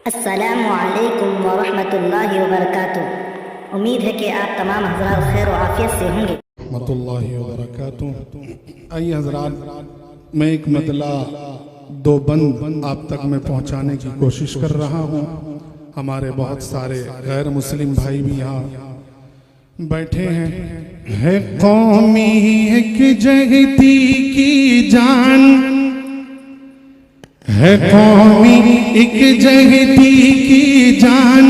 السلام علیکم ورحمۃ اللہ وبرکاتہ۔ امید ہے کہ آپ تمام حضرات خیر و عافیت سے ہوں گے۔ رحمۃ اللہ وبرکاتہ۔ آئیے حضرات، میں ایک مطلع دو بند آپ تک میں پہنچانے کی کوشش کر رہا ہوں۔ ہمارے بہت سارے غیر مسلم بھائی بھی یہاں بیٹھے ہیں۔ ہے قومی ایک جہتی کی جان، ہے قومی ایک جہتی کی جان،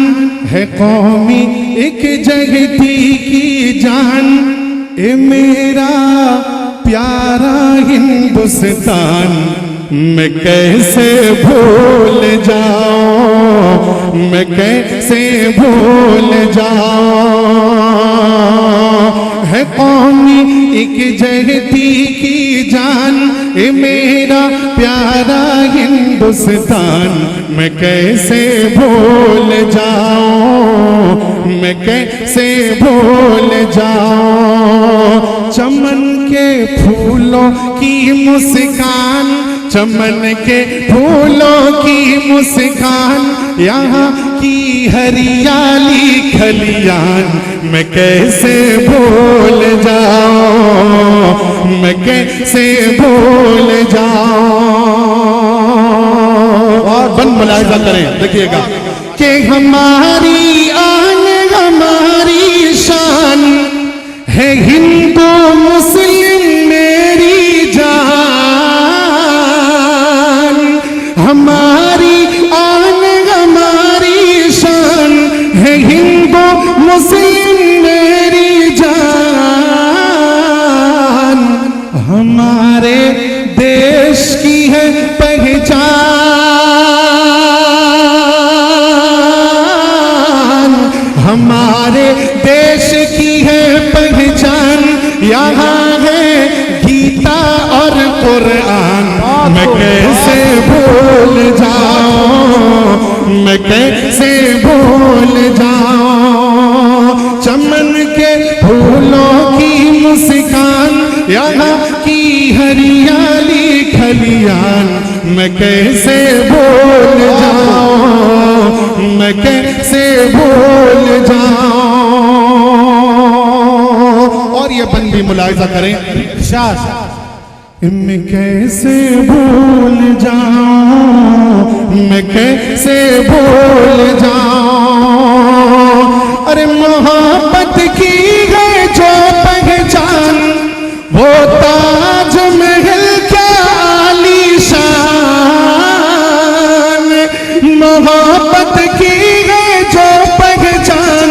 ہے قومی ایک جہتی کی جان، اے میرا پیارا ہندوستان، میں کیسے بھول جاؤں، میں کیسے بھول جاؤں۔ ہے قومی ایک جہتی کی جان، اے میرا پیارا ہندوستان، میں کیسے بھول جاؤں، میں کیسے بھول جاؤں۔ چمن کے پھولوں کی مسکان، چمن کے پھولوں کی مسکان، یہاں کی ہریالی کھلیان، میں کیسے بھول جاؤں، میں کیسے بھول جاؤں۔ اور بن ملاحظہ کریں، دیکھیے گا کہ ہماری آن ہماری شان ہے ہندو مسلم میری جان، ہماری آن ہماری شان ہے ہندو مسلم میری جان، ہمارے دیش کی ہے پہچان، ہمارے دیش کی ہے پہچان، یہاں ہے گیتا اور قرآن، میں کیسے بھول جاؤں، میں کیسے بھول جاؤں۔ چمن کے پھولوں کی مسکان، یہاں کی ہریالی کھلیان، میں کیسے بھول جاؤں، میں کیسے بھول جاؤں۔ اور یہ بند بھی ملاحظہ کریں، میں کیسے بھول جاؤں، میں کیسے بھول جاؤں۔ ارے محبت کی ہے جو پہچان، وہ تاج محل کیا عالی شان، محبت کی ہے جو پہچان،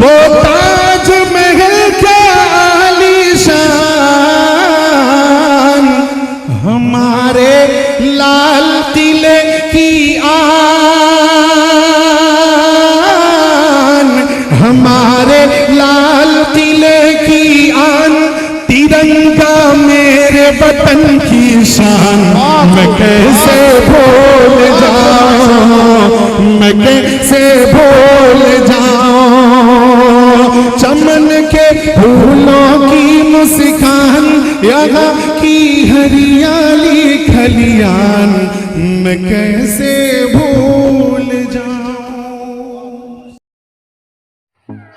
وہ تاج محل کیا عالی شان، ہمارے لال قلعے کی آن، ہمارے لال قلعے کی آن، ترنگا میرے وطن کی شان، میں کیسے بھول جاؤں، میں کیسے بھول جاؤں۔ چمن کے پھولوں کی مسکان، یہاں کی ہریالی کھلیان، میں کیسے بھول جاؤں۔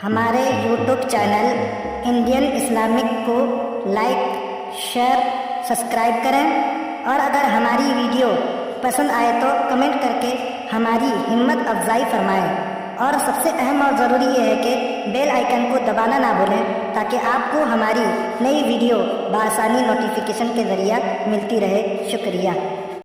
ہمارے یوٹیوب چینل انڈین اسلامک کو لائک، شیئر، سبسکرائب کریں، اور اگر ہماری ویڈیو پسند آئے تو کمنٹ کر کے ہماری ہمت افزائی فرمائیں، اور سب سے اہم اور ضروری یہ ہے کہ بیل آئیکن کو دبانا نہ بھولیں تاکہ آپ کو ہماری نئی ویڈیو بآسانی نوٹیفیکیشن کے ذریعہ ملتی رہے۔ شکریہ۔